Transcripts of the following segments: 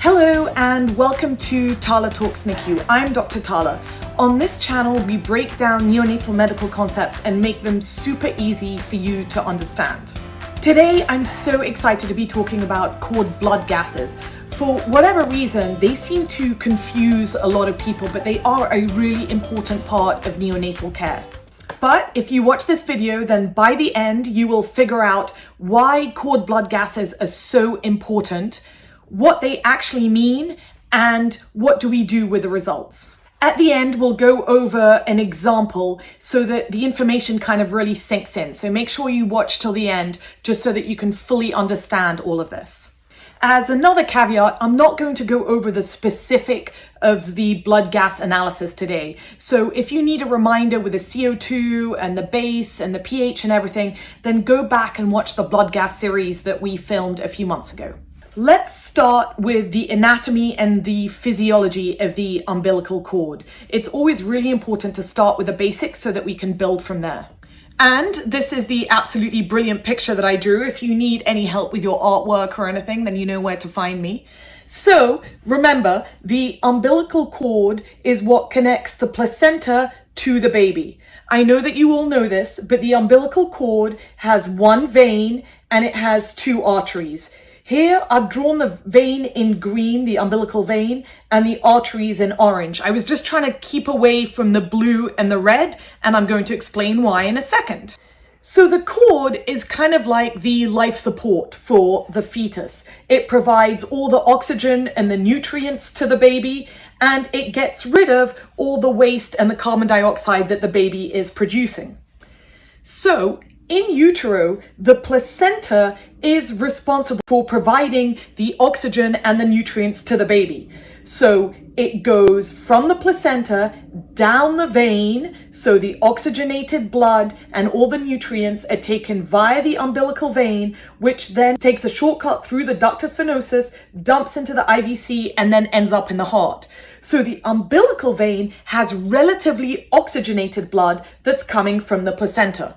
Hello and welcome to Tala Talks NICU. I'm Dr. Tala. On this channel, we break down neonatal medical concepts and make them super easy for you to understand. Today, I'm so excited to be talking about cord blood gases. For whatever reason, they seem to confuse a lot of people, but they are a really important part of neonatal care. But if you watch this video, then by the end, you will figure out why cord blood gases are so important, what they actually mean, and what do we do with the results. At the end, we'll go over an example so that the information kind of really sinks in. So make sure you watch till the end just so that you can fully understand all of this. As another caveat, I'm not going to go over the specific of the blood gas analysis today. So if you need a reminder with the CO2 and the base and the pH and everything, then go back and watch the blood gas series that we filmed a few months ago. Let's start with the anatomy and the physiology of the umbilical cord. It's always really important to start with the basics so that we can build from there. And this is the absolutely brilliant picture that I drew. If you need any help with your artwork or anything, then you know where to find me. So remember, the umbilical cord is what connects the placenta to the baby. I know that you all know this, but the umbilical cord has one vein and it has two arteries. Here, I've drawn the vein in green, the umbilical vein, and the arteries in orange. I was just trying to keep away from the blue and the red, and I'm going to explain why in a second. So the cord is kind of like the life support for the fetus. It provides all the oxygen and the nutrients to the baby, and it gets rid of all the waste and the carbon dioxide that the baby is producing. So, in utero, the placenta is responsible for providing the oxygen and the nutrients to the baby. So it goes from the placenta down the vein, so the oxygenated blood and all the nutrients are taken via the umbilical vein, which then takes a shortcut through the ductus venosus, dumps into the IVC, and then ends up in the heart. So the umbilical vein has relatively oxygenated blood that's coming from the placenta.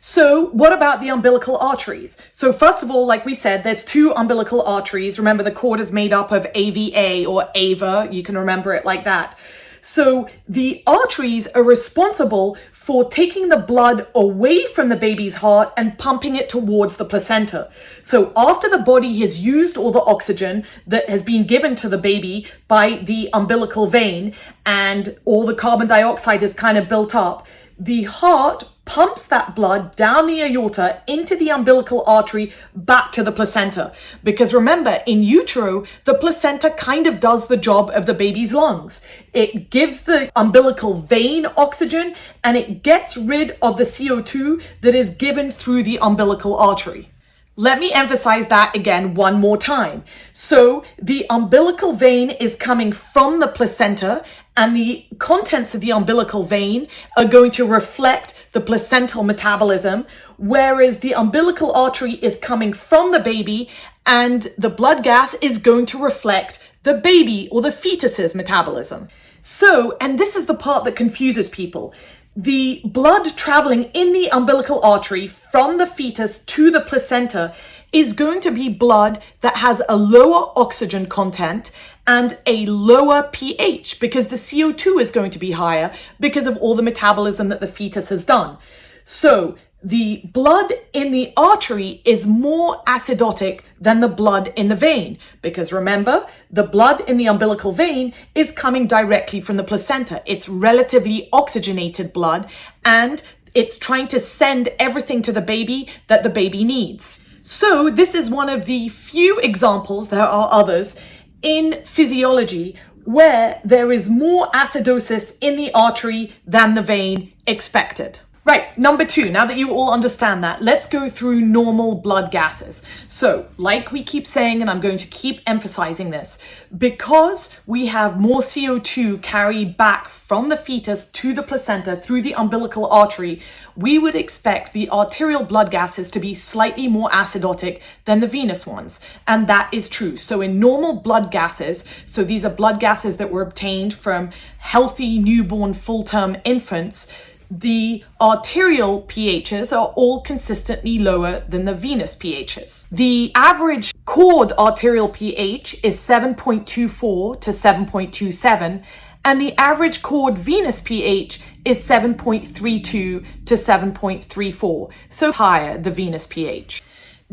So what about the umbilical arteries? So first of all, like we said, there's two umbilical arteries. Remember, the cord is made up of AVA or AVA. You can remember it like that. So the arteries are responsible for taking the blood away from the baby's heart and pumping it towards the placenta. So after the body has used all the oxygen that has been given to the baby by the umbilical vein and all the carbon dioxide is kind of built up, the heart pumps that blood down the aorta into the umbilical artery back to the placenta. Because remember, in utero, the placenta kind of does the job of the baby's lungs. It gives the umbilical vein oxygen and it gets rid of the CO2 that is given through the umbilical artery. Let me emphasize that again one more time. So the umbilical vein is coming from the placenta, and the contents of the umbilical vein are going to reflect the placental metabolism, whereas the umbilical artery is coming from the baby and the blood gas is going to reflect the baby or the fetus's metabolism. So, and this is the part that confuses people, the blood traveling in the umbilical artery from the fetus to the placenta is going to be blood that has a lower oxygen content and a lower pH because the CO2 is going to be higher because of all the metabolism that the fetus has done. So the blood in the artery is more acidotic than the blood in the vein because remember, the blood in the umbilical vein is coming directly from the placenta. It's relatively oxygenated blood and it's trying to send everything to the baby that the baby needs. So this is one of the few examples, there are others, in physiology where there is more acidosis in the artery than the vein expected. Right, number two, now that you all understand that, let's go through normal blood gases. So, like we keep saying, and I'm going to keep emphasizing this, because we have more CO2 carried back from the fetus to the placenta through the umbilical artery, we would expect the arterial blood gases to be slightly more acidotic than the venous ones. And that is true. So in normal blood gases, so these are blood gases that were obtained from healthy newborn full-term infants, The arterial pHs are all consistently lower than the venous pHs. The average cord arterial pH is 7.24 to 7.27, and the average cord venous pH is 7.32 to 7.34, so higher the venous pH.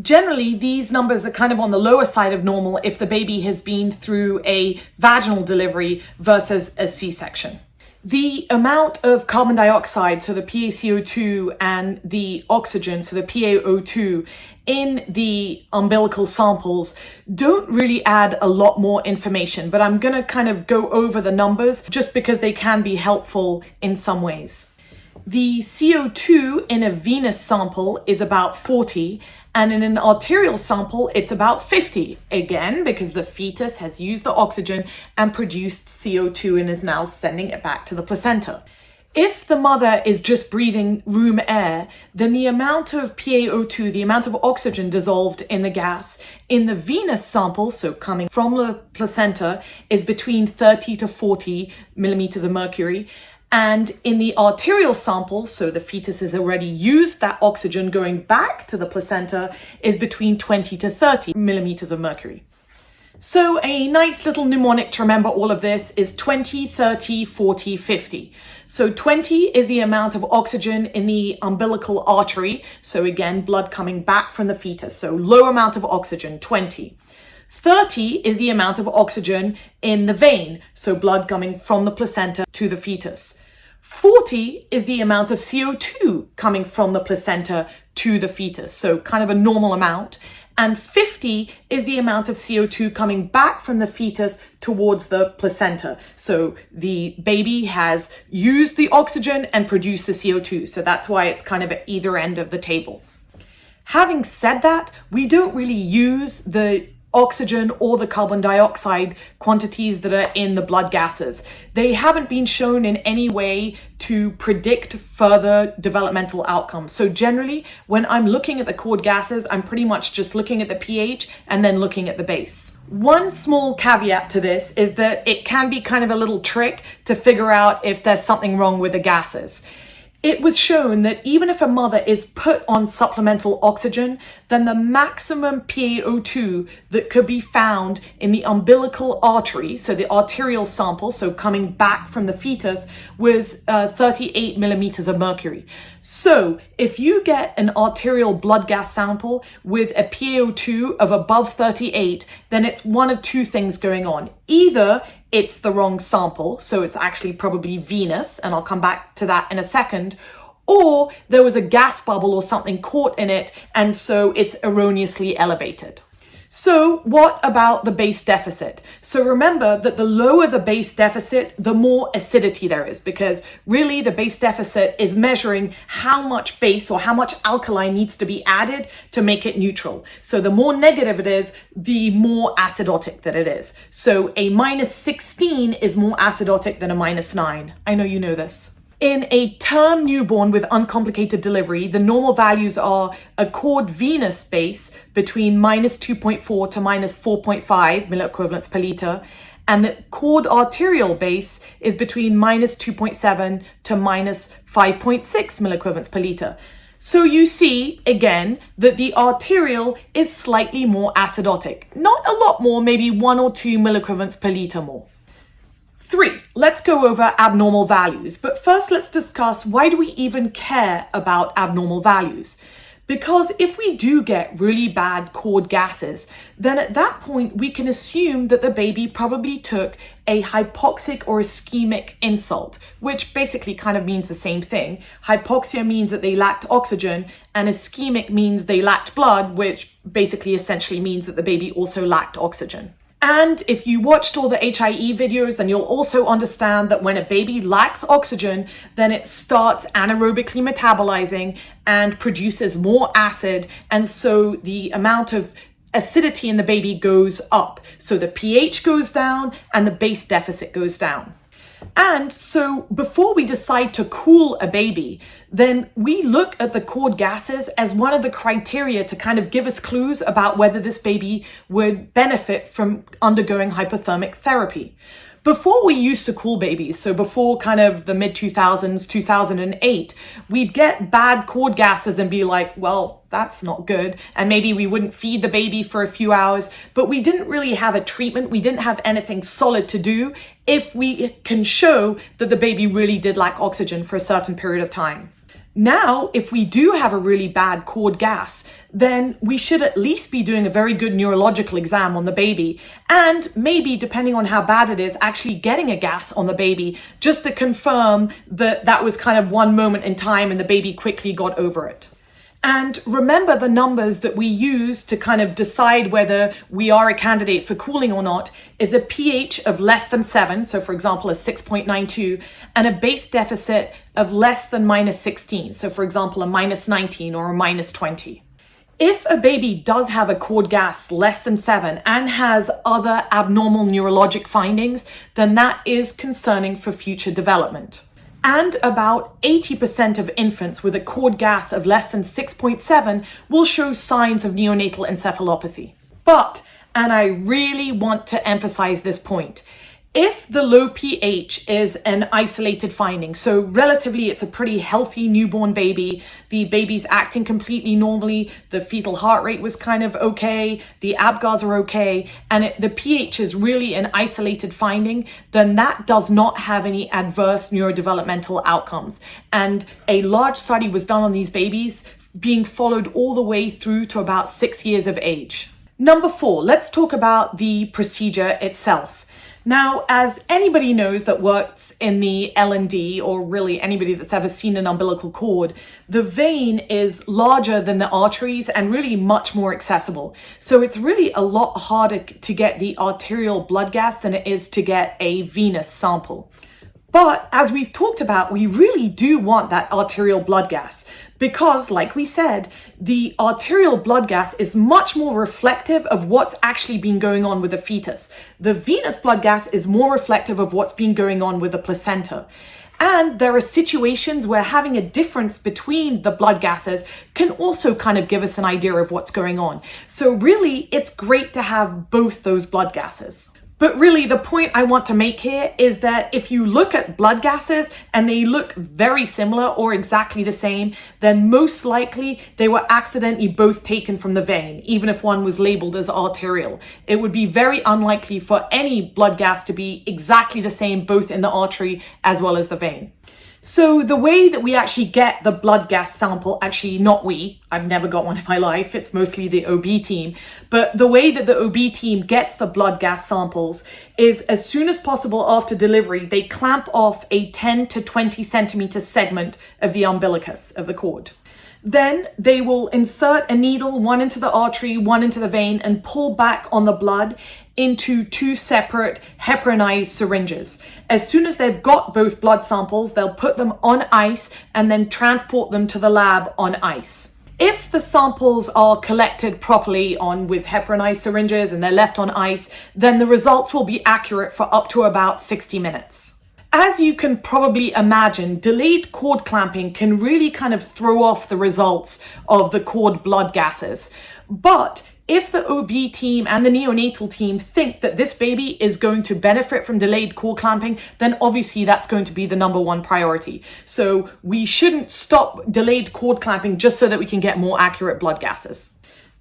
Generally, these numbers are kind of on the lower side of normal if the baby has been through a vaginal delivery versus a C-section. The amount of carbon dioxide, so the PaCO2, and the oxygen, so the PaO2, in the umbilical samples don't really add a lot more information, but I'm going to kind of go over the numbers just because they can be helpful in some ways. The CO2 in a venous sample is about 40, and in an arterial sample, it's about 50. Again, because the fetus has used the oxygen and produced CO2 and is now sending it back to the placenta. If the mother is just breathing room air, then the amount of PaO2, the amount of oxygen dissolved in the gas in the venous sample, so coming from the placenta, is between 30 to 40 millimeters of mercury. And in the arterial sample, so the fetus has already used that oxygen going back to the placenta, is between 20 to 30 millimeters of mercury. So a nice little mnemonic to remember all of this is 20, 30, 40, 50. So 20 is the amount of oxygen in the umbilical artery. So again, blood coming back from the fetus. So low amount of oxygen, 20. 30 is the amount of oxygen in the vein. So blood coming from the placenta to the fetus. 40 is the amount of CO2 coming from the placenta to the fetus, so kind of a normal amount. And 50 is the amount of CO2 coming back from the fetus towards the placenta. So the baby has used the oxygen and produced the CO2. So that's why it's kind of at either end of the table. Having said that, we don't really use the oxygen or the carbon dioxide quantities that are in the blood gases. They haven't been shown in any way to predict further developmental outcomes. So generally, when I'm looking at the cord gases, I'm pretty much just looking at the pH and then looking at the base. One small caveat to this is that it can be kind of a little trick to figure out if there's something wrong with the gases. It was shown that even if a mother is put on supplemental oxygen, then the maximum PaO2 that could be found in the umbilical artery, so the arterial sample, so coming back from the fetus, was 38 millimeters of mercury. So if you get an arterial blood gas sample with a PaO2 of above 38, then it's one of two things going on. Either it's the wrong sample, so it's actually probably venous, and I'll come back to that in a second, or there was a gas bubble or something caught in it, and so it's erroneously elevated. So what about the base deficit? So remember that the lower the base deficit, the more acidity there is, because really the base deficit is measuring how much base or how much alkali needs to be added to make it neutral. So the more negative it is, the more acidotic that it is. So a -16 is more acidotic than a -9. I know you know this. In a term newborn with uncomplicated delivery, the normal values are a cord venous base between -2.4 to -4.5 milliequivalents per liter, and the cord arterial base is between -2.7 to -5.6 milliequivalents per liter. So you see, again, that the arterial is slightly more acidotic. Not a lot more, maybe 1 or 2 milliequivalents per liter more. 3, let's go over abnormal values. But first, let's discuss why do we even care about abnormal values? Because if we do get really bad cord gases, then at that point, we can assume that the baby probably took a hypoxic or ischemic insult, which basically kind of means the same thing. Hypoxia means that they lacked oxygen, and ischemic means they lacked blood, which basically essentially means that the baby also lacked oxygen. And if you watched all the HIE videos, then you'll also understand that when a baby lacks oxygen, then it starts anaerobically metabolizing and produces more acid. And so the amount of acidity in the baby goes up. So the pH goes down and the base deficit goes down. And so before we decide to cool a baby, then we look at the cord gases as one of the criteria to kind of give us clues about whether this baby would benefit from undergoing hypothermic therapy. Before we used to cool babies, so before kind of the mid 2000s, 2008, we'd get bad cord gases and be like, well, that's not good. And maybe we wouldn't feed the baby for a few hours, but we didn't really have a treatment. We didn't have anything solid to do if we can show that the baby really did lack oxygen for a certain period of time. Now, if we do have a really bad cord gas, then we should at least be doing a very good neurological exam on the baby, and maybe, depending on how bad it is, actually getting a gas on the baby just to confirm that that was kind of one moment in time and the baby quickly got over it. And remember, the numbers that we use to kind of decide whether we are a candidate for cooling or not is a pH of less than 7, so for example a 6.92, and a base deficit of less than -16, so for example a -19 or a -20. If a baby does have a cord gas less than 7 and has other abnormal neurologic findings, then that is concerning for future development. And about 80% of infants with a cord gas of less than 6.7 will show signs of neonatal encephalopathy. But, and I really want to emphasize this point, if the low pH is an isolated finding, so relatively it's a pretty healthy newborn baby, the baby's acting completely normally, the fetal heart rate was kind of okay, the ABGARs are okay, and the pH is really an isolated finding, then that does not have any adverse neurodevelopmental outcomes. And a large study was done on these babies, being followed all the way through to about 6 years of age. Number 4, let's talk about the procedure itself. Now, as anybody knows that works in the L&D, or really anybody that's ever seen an umbilical cord, the vein is larger than the arteries and really much more accessible. So it's really a lot harder to get the arterial blood gas than it is to get a venous sample. But as we've talked about, we really do want that arterial blood gas because, like we said, the arterial blood gas is much more reflective of what's actually been going on with the fetus. The venous blood gas is more reflective of what's been going on with the placenta. And there are situations where having a difference between the blood gases can also kind of give us an idea of what's going on. So really, it's great to have both those blood gases. But really, the point I want to make here is that if you look at blood gases and they look very similar or exactly the same, then most likely they were accidentally both taken from the vein, even if one was labeled as arterial. It would be very unlikely for any blood gas to be exactly the same both in the artery as well as the vein. So the way that we actually get the blood gas sample, actually not we, I've never got one in my life, it's mostly the OB team, but the way that the OB team gets the blood gas samples is as soon as possible after delivery, they clamp off a 10 to 20 centimeter segment of the umbilicus, of the cord. Then they will insert a needle, one into the artery, one into the vein, and pull back on the blood into 2 separate heparinized syringes. As soon as they've got both blood samples, they'll put them on ice and then transport them to the lab on ice. If the samples are collected properly with heparinized syringes and they're left on ice, then the results will be accurate for up to about 60 minutes. As you can probably imagine, delayed cord clamping can really kind of throw off the results of the cord blood gases. But if the OB team and the neonatal team think that this baby is going to benefit from delayed cord clamping, then obviously that's going to be the number one priority. So we shouldn't stop delayed cord clamping just so that we can get more accurate blood gases.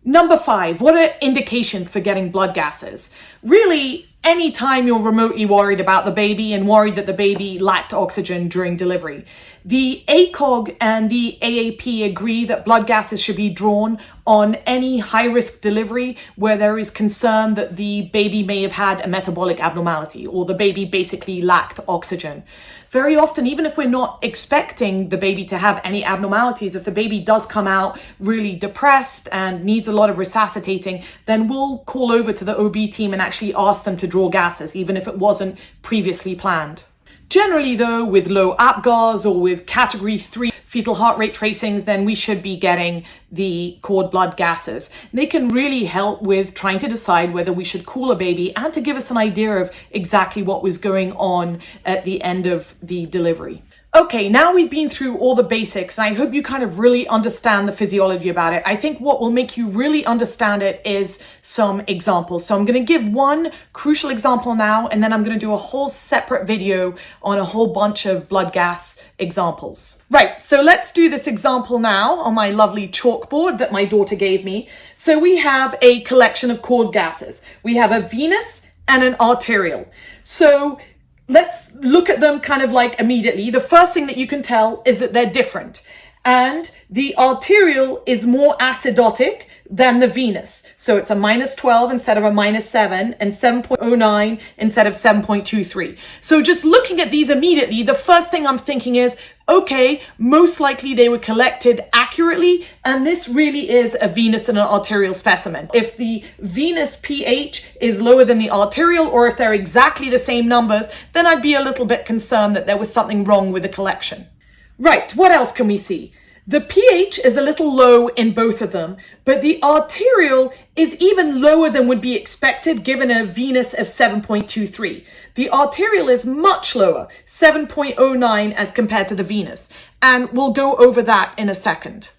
Number 5, what are indications for getting blood gases? Really, anytime you're remotely worried about the baby and worried that the baby lacked oxygen during delivery. The ACOG and the AAP agree that blood gases should be drawn on any high-risk delivery where there is concern that the baby may have had a metabolic abnormality or the baby basically lacked oxygen. Very often, even if we're not expecting the baby to have any abnormalities, if the baby does come out really depressed and needs a lot of resuscitating, then we'll call over to the OB team and actually ask them to draw gases, even if it wasn't previously planned. Generally though, with low ABGARs or with category 3 fetal heart rate tracings, then we should be getting the cord blood gases. They can really help with trying to decide whether we should cool a baby and to give us an idea of exactly what was going on at the end of the delivery. Okay, now we've been through all the basics, and I hope you kind of really understand the physiology about it. I think what will make you really understand it is some examples. So I'm going to give one crucial example now, and then I'm going to do a whole separate video on a whole bunch of blood gas examples. Right, so let's do this example now on my lovely chalkboard that my daughter gave me. So we have a collection of cord gases. We have a venous and an arterial. So let's look at them kind of like immediately. The first thing that you can tell is that they're different. And the arterial is more acidotic than the venous. So it's a -12 instead of a -7 and 7.09 instead of 7.23. So just looking at these immediately, the first thing I'm thinking is, okay, most likely they were collected accurately, and this really is a venous and an arterial specimen. If the venous pH is lower than the arterial, or if they're exactly the same numbers, then I'd be a little bit concerned that there was something wrong with the collection. Right, what else can we see? The pH is a little low in both of them, but the arterial is even lower than would be expected given a venous of 7.23. The arterial is much lower, 7.09 as compared to the venous, and we'll go over that in a second.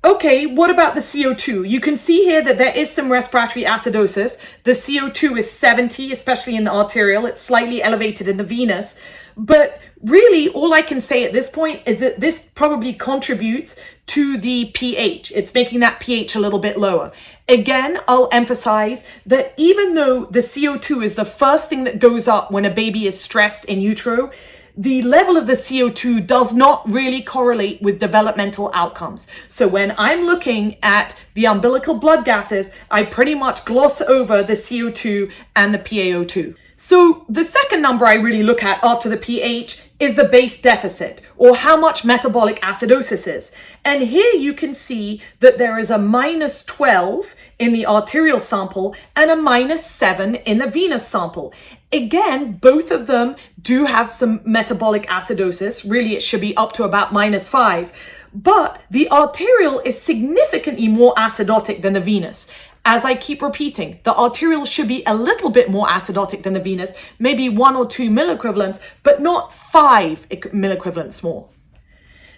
Okay, what about the CO2? You can see here that there is some respiratory acidosis. The CO2 is 70, especially in the arterial. It's slightly elevated in the venous. But really, all I can say at this point is that this probably contributes to the pH. It's making that pH a little bit lower. Again, I'll emphasize that even though the CO2 is the first thing that goes up when a baby is stressed in utero, the level of the CO2 does not really correlate with developmental outcomes. So when I'm looking at the umbilical blood gases, I pretty much gloss over the CO2 and the PaO2. So the second number I really look at after the pH is the base deficit, or how much metabolic acidosis is. And here you can see that there is a -12 in the arterial sample and a -7 in the venous sample. Again, both of them do have some metabolic acidosis. Really, it should be up to about -5. But the arterial is significantly more acidotic than the venous. As I keep repeating, the arterial should be a little bit more acidotic than the venous, maybe 1 or 2 milliequivalents, but not 5 milliequivalents more.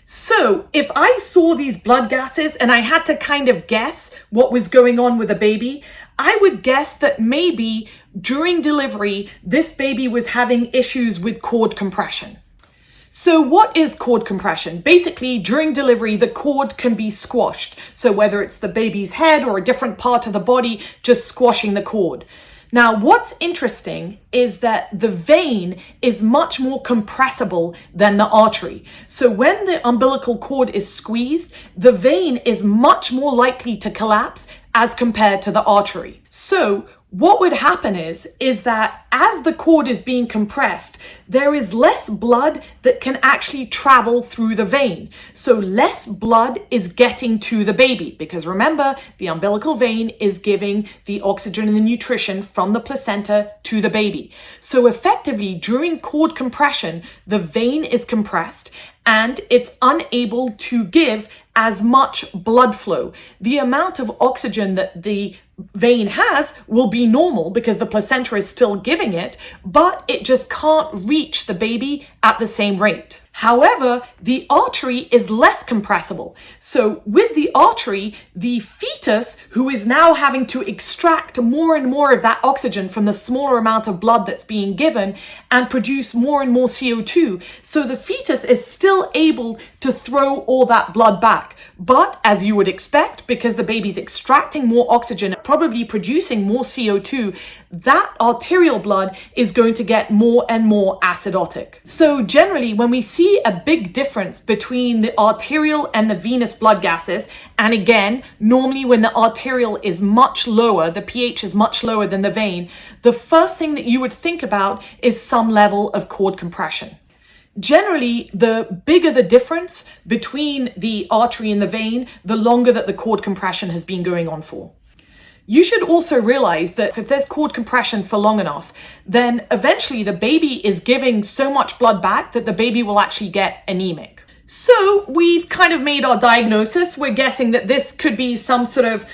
So if I saw these blood gases and I had to kind of guess what was going on with the baby, I would guess that maybe during delivery, this baby was having issues with cord compression. So what is cord compression? Basically, during delivery, the cord can be squashed. So whether it's the baby's head or a different part of the body, just squashing the cord. Now, what's interesting is that the vein is much more compressible than the artery. So when the umbilical cord is squeezed, the vein is much more likely to collapse as compared to the artery. So what would happen is that as the cord is being compressed, there is less blood that can actually travel through the vein. So less blood is getting to the baby, because remember, the umbilical vein is giving the oxygen and the nutrition from the placenta to the baby. So effectively, during cord compression, the vein is compressed and it's unable to give as much blood flow. The amount of oxygen that the vein has will be normal because the placenta is still giving it, but it just can't reach the baby at the same rate. However, the artery is less compressible. So with the artery, the fetus, who is now having to extract more and more of that oxygen from the smaller amount of blood that's being given and produce more and more CO2. So the fetus is still able to throw all that blood back. But as you would expect, because the baby's extracting more oxygen, probably producing more CO2, that arterial blood is going to get more and more acidotic. So generally, when we see a big difference between the arterial and the venous blood gases, and again, normally when the arterial is much lower, the pH is much lower than the vein, the first thing that you would think about is some level of cord compression. Generally, the bigger the difference between the artery and the vein, the longer that the cord compression has been going on for. You should also realize that if there's cord compression for long enough, then eventually the baby is giving so much blood back that the baby will actually get anemic. So we've kind of made our diagnosis. We're guessing that this could be some sort of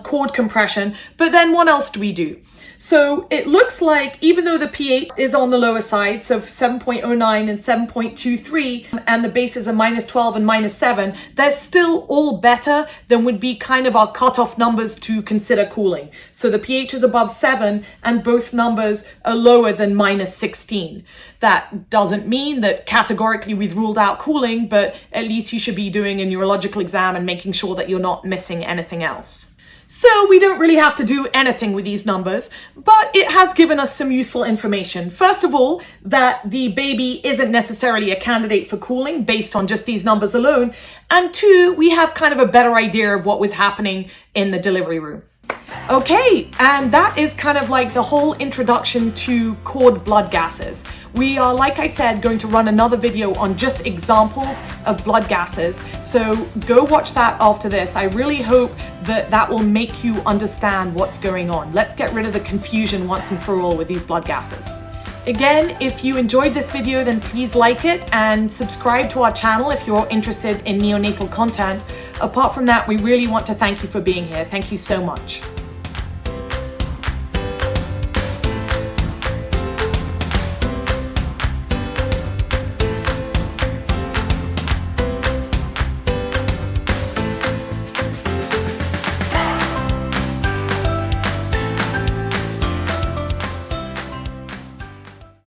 cord compression, but then what else do we do? So it looks like even though the pH is on the lower side, so 7.09 and 7.23, and the bases are -12 and -7, they're still all better than would be kind of our cutoff numbers to consider cooling. So the pH is above 7 and both numbers are lower than -16. That doesn't mean that categorically we've ruled out cooling, but at least you should be doing a neurological exam and making sure that you're not missing anything else. So we don't really have to do anything with these numbers, but it has given us some useful information. First of all, that the baby isn't necessarily a candidate for cooling based on just these numbers alone. And two, we have kind of a better idea of what was happening in the delivery room. Okay, and that is kind of like the whole introduction to cord blood gases. We are, like I said, going to run another video on just examples of blood gases. So go watch that after this. I really hope that that will make you understand what's going on. Let's get rid of the confusion once and for all with these blood gases. Again, if you enjoyed this video, then please like it and subscribe to our channel if you're interested in neonatal content. Apart from that, we really want to thank you for being here. Thank you so much.